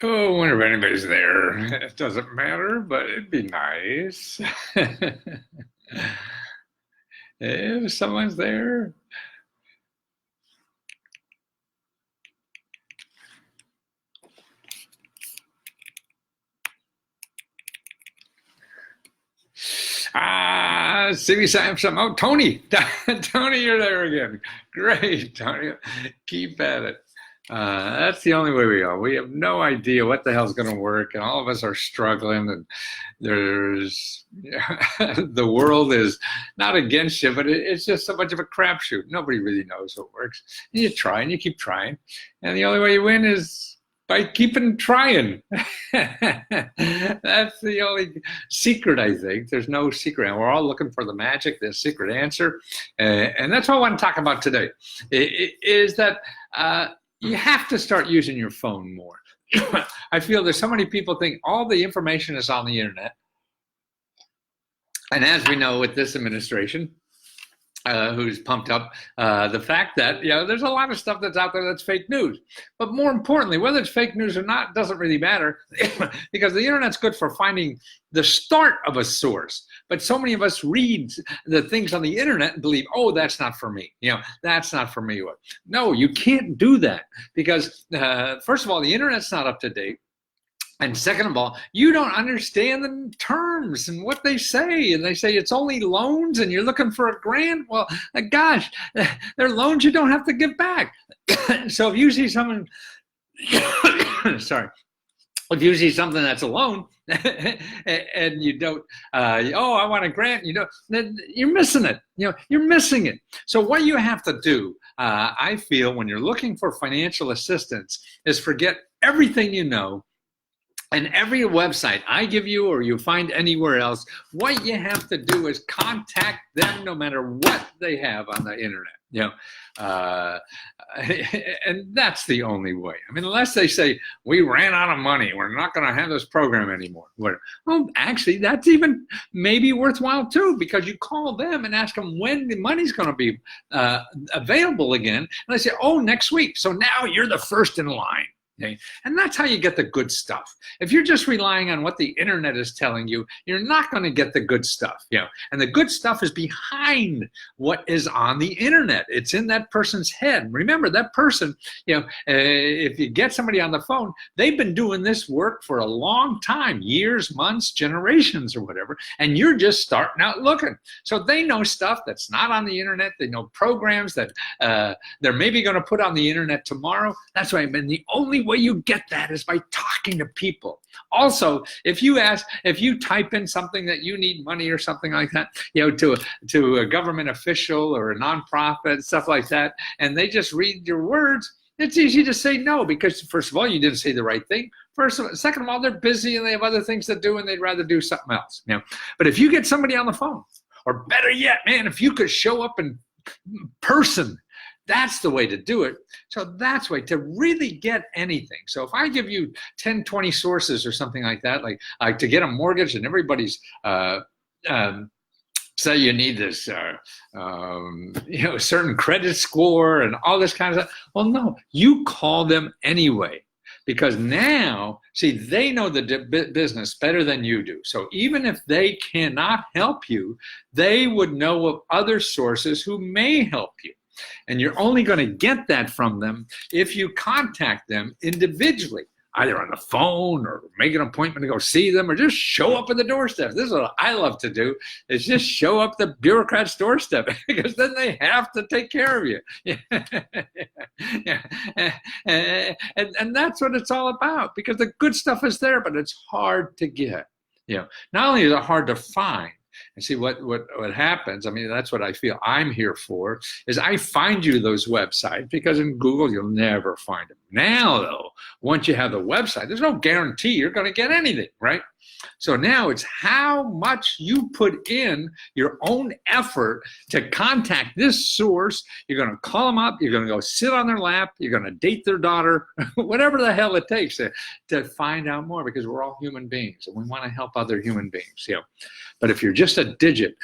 Oh, I wonder if anybody's there. It doesn't matter, but it'd be nice. If someone's there. See me some. Oh, Tony. Tony, you're there again. Great, Tony. Keep at it. That's the only way we go. We have no idea what the hell's going to work, and all of us are struggling. And there's the world is not against you, but it's just so much of a crapshoot. Nobody really knows what works. And you try and you keep trying, and the only way you win is by keeping trying. That's the only secret, I think. There's no secret. And we're all looking for the magic, the secret answer. And that's what I want to talk about today, is that you have to start using your phone more. I feel there's so many people think all the information is on the internet. And as we know with this administration, who's pumped up the fact that there's a lot of stuff that's out there that's fake news. But more importantly, whether it's fake news or not doesn't really matter because the internet's good for finding the start of a source. But so many of us read the things on the internet and believe, oh, that's not for me. That's not for me. No, you can't do that because first of all, the internet's not up to date. And second of all, you don't understand the terms and what they say. And they say it's only loans and you're looking for a grant. Well, gosh, they're loans you don't have to give back. So if you see someone, sorry, if you see something that's a loan and you don't, oh, I want a grant, then you're missing it. You're missing it. So what you have to do, I feel, when you're looking for financial assistance is forget everything you know. And every website I give you or you find anywhere else, what you have to do is contact them no matter what they have on the internet. And that's the only way. I mean, unless they say, we ran out of money, we're not going to have this program anymore. Well, actually, that's even maybe worthwhile too, because you call them and ask them when the money's going to be available again. And they say, oh, next week. So now you're the first in line. Okay? And that's how you get the good stuff. If you're just relying on what the internet is telling you, you're not going to get the good stuff. And the good stuff is behind what is on the internet. It's in that person's head. Remember, that person, if you get somebody on the phone, they've been doing this work for a long time, years, months, generations, or whatever, and you're just starting out looking. So they know stuff that's not on the internet. They know programs that they're maybe going to put on the internet tomorrow. That's why the only way you get that is by talking to people. Also, if you type in something that you need money or something like that, to a government official or a nonprofit, stuff like that, and they just read your words, it's easy to say no because, first of all, you didn't say the right thing. Second of all, they're busy and they have other things to do and they'd rather do something else. But if you get somebody on the phone, or better yet, man, if you could show up in person, that's the way to do it. So that's the way to really get anything. So if I give you 10, 20 sources or something like that, like to get a mortgage and everybody's, say you need this, certain credit score and all this kind of stuff. Well, no, you call them anyway. Because now, see, they know the business better than you do. So even if they cannot help you, they would know of other sources who may help you. And you're only going to get that from them if you contact them individually, either on the phone or make an appointment to go see them or just show up at the doorstep. This is what I love to do, is just show up the bureaucrat's doorstep because then they have to take care of you. And that's what it's all about, because the good stuff is there, but it's hard to get. Not only is it hard to find, and see what happens, I mean, that's what I feel I'm here for, is I find you those websites, because in Google you'll never find them. Now though, once you have the website, there's no guarantee you're going to get anything, right? So now it's how much you put in your own effort to contact this source. You're going to call them up. You're going to go sit on their lap. You're going to date their daughter, whatever the hell it takes to find out more, because we're all human beings and we want to help other human beings. But if you're just a digit,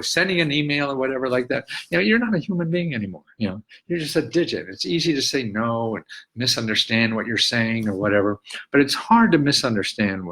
sending an email or whatever like that, you're not a human being anymore. You're just a digit. It's easy to say no and misunderstand what you're saying or whatever, but it's hard to misunderstand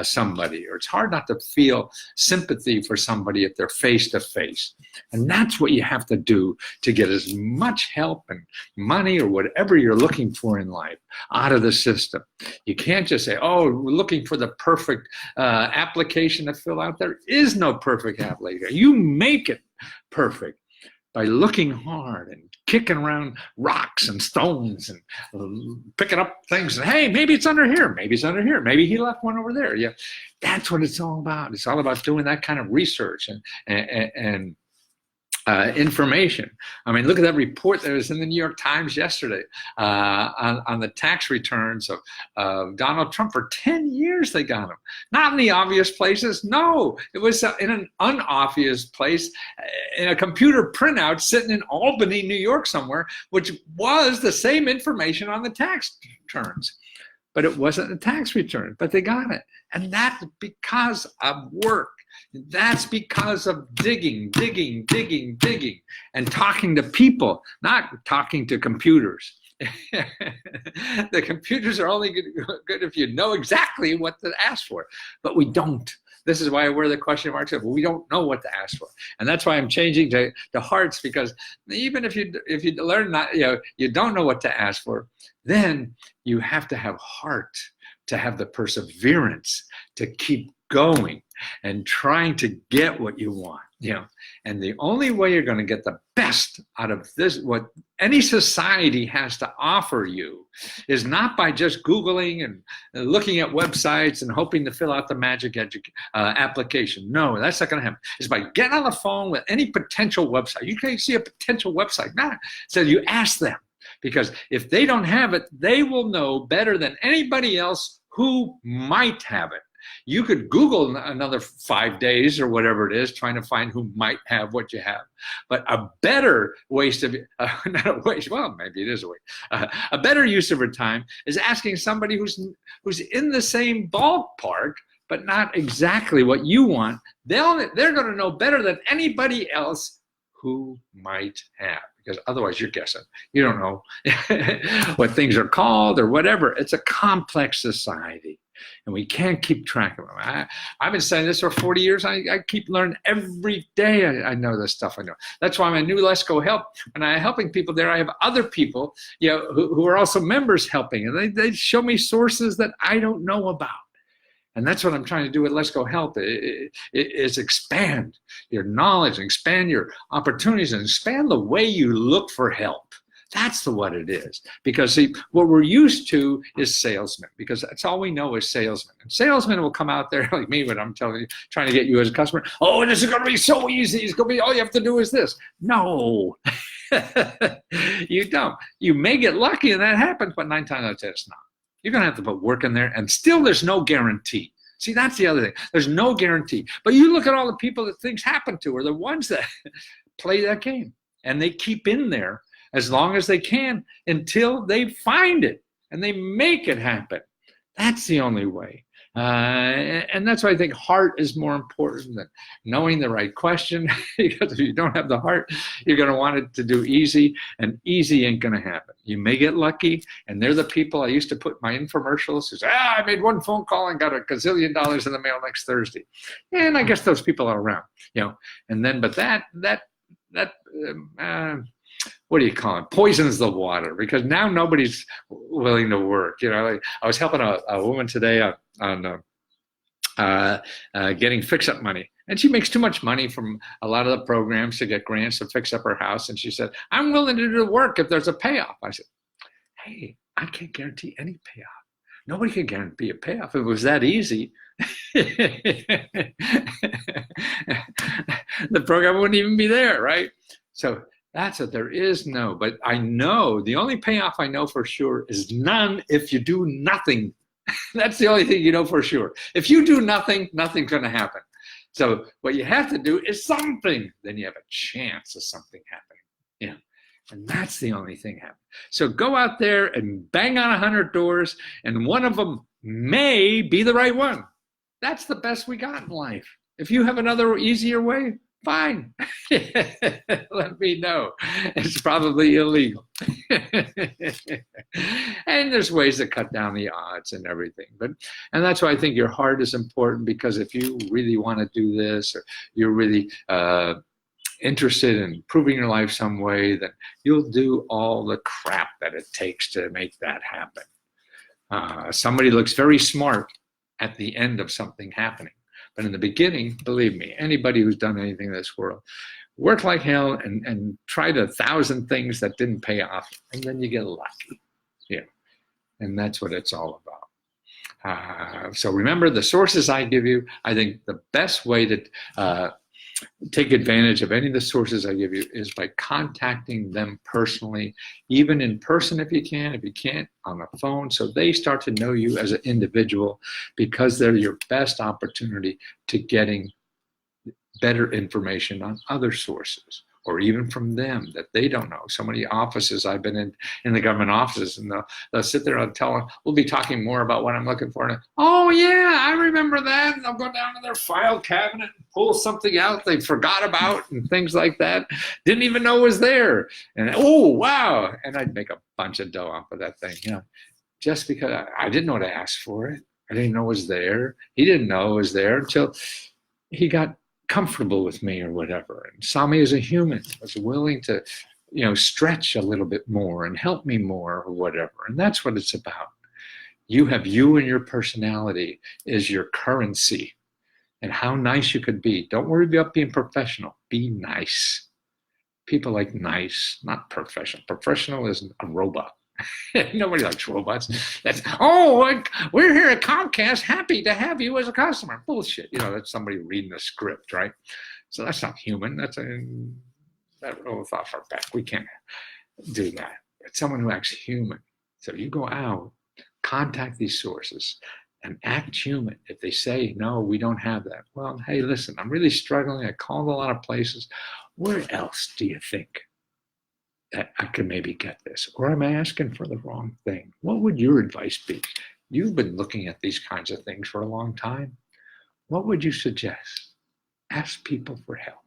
somebody, or it's hard not to feel sympathy for somebody if they're face to face. And that's what you have to do to get as much help and money or whatever you're looking for in life out of the system. You can't just say, oh, we're looking for the perfect application to fill out. There is no perfect application. You make it perfect by looking hard and kicking around rocks and stones and picking up things. And hey, maybe it's under here. Maybe it's under here. Maybe he left one over there. Yeah, that's what it's all about. It's all about doing that kind of research and information. I mean, look at that report that was in the New York Times yesterday on the tax returns of Donald Trump. For 10 years they got him. Not in the obvious places. No, it was in an unobvious place, in a computer printout sitting in Albany, New York somewhere, which was the same information on the tax returns. But it wasn't a tax return, but they got it. And that's because of work. That's because of digging, and talking to people, not talking to computers. The computers are only good if you know exactly what to ask for, but we don't. This is why I wear the question marks up. We don't know what to ask for, and that's why I'm changing to hearts, because even if you learn not, you don't know what to ask for, then you have to have heart, to have the perseverance to keep going and trying to get what you want, and the only way you're going to get the best out of this, what any society has to offer you, is not by just Googling and looking at websites and hoping to fill out the magic application. No, that's not going to happen. It's by getting on the phone with any potential website. You can't see a potential website. So you ask them, because if they don't have it, they will know better than anybody else who might have it. You could Google another 5 days or whatever it is, trying to find who might have what you have. But a better waste of, not a waste, well, maybe it is a waste. A better use of your time is asking somebody who's in the same ballpark, but not exactly what you want. They're going to know better than anybody else who might have, because otherwise you're guessing. You don't know what things are called or whatever. It's a complex society, and we can't keep track of them. I've been saying this for 40 years. I keep learning every day. I know this stuff. I know. That's why my new Lesko help, when I'm helping people there, I have other people who are also members helping, and they show me sources that I don't know about. And that's what I'm trying to do with Lesko Help, is expand your knowledge, and expand your opportunities, and expand the way you look for help. That's what it is. Because see, what we're used to is salesmen, because that's all we know is salesmen. And salesmen will come out there like me when I'm telling you, trying to get you as a customer, oh, this is going to be so easy. It's going to be, all you have to do is this. No, you don't. You may get lucky and that happens, but 9 times out of 10 it's not. You're going to have to put work in there, and still there's no guarantee. See, that's the other thing. There's no guarantee. But you look at all the people that things happen to are the ones that play that game, and they keep in there as long as they can until they find it and they make it happen. That's the only way. And that's why I think heart is more important than knowing the right question, because if you don't have the heart, you're going to want it to do easy, and easy ain't going to happen. You may get lucky, and they're the people I used to put my infomercials, who say, I made one phone call and got $1 gazillion in the mail next Thursday. And I guess those people are around, and then, but that what do you call it? Poisons the water, because now nobody's willing to work. Like I was helping a woman today on getting fix-up money, and she makes too much money from a lot of the programs to get grants to fix up her house. And she said, I'm willing to do the work if there's a payoff. I said, hey, I can't guarantee any payoff. Nobody can guarantee a payoff. If it was that easy, the program wouldn't even be there, right? So that's it. There is no, but I know the only payoff I know for sure is none if you do nothing That's the only thing you know for sure. If you do nothing, nothing's going to happen. So what you have to do is something. Then you have a chance of something happening. Yeah. And that's the only thing happening. So go out there and bang on 100 doors, and one of them may be the right one. That's the best we got in life. If you have another easier way, fine. Let me know. It's probably illegal. And there's ways to cut down the odds and everything. And that's why I think your heart is important, because if you really want to do this, or you're really interested in improving your life some way, then you'll do all the crap that it takes to make that happen. Somebody looks very smart at the end of something happening. But in the beginning, believe me, anybody who's done anything in this world, work like hell and tried 1,000 things that didn't pay off, and then you get lucky. Yeah. And that's what it's all about. So remember the sources I give you. I think the best way to take advantage of any of the sources I give you is by contacting them personally, even in person if you can't, on the phone, so they start to know you as an individual, because they're your best opportunity to getting better information on other sources, or even from them that they don't know. So many offices, I've been in the government offices, and they'll sit there and tell them, we'll be talking more about what I'm looking for. And, oh yeah, I remember that. And they'll go down to their file cabinet and pull something out they forgot about and things like that. Didn't even know was there. And oh, wow. And I'd make a bunch of dough off of that thing, just because I didn't know to ask for it. I didn't know it was there. He didn't know it was there until he got comfortable with me or whatever, and saw me as a human, was willing to, stretch a little bit more and help me more or whatever. And that's what it's about. You have you, and your personality is your currency, and how nice you could be. Don't worry about being professional. Be nice. People like nice, not professional. Professional is a robot. Nobody likes robots. We're here at Comcast, happy to have you as a customer. Bullshit. That's somebody reading a script, right? So that's not human. That rolls off our back. We can't do that. It's someone who acts human. So you go out, contact these sources, and act human. If they say, no, we don't have that. Well, hey, listen, I'm really struggling. I called a lot of places. Where else do you think that I could maybe get this? Or am I asking for the wrong thing? What would your advice be? You've been looking at these kinds of things for a long time. What would you suggest? Ask people for help.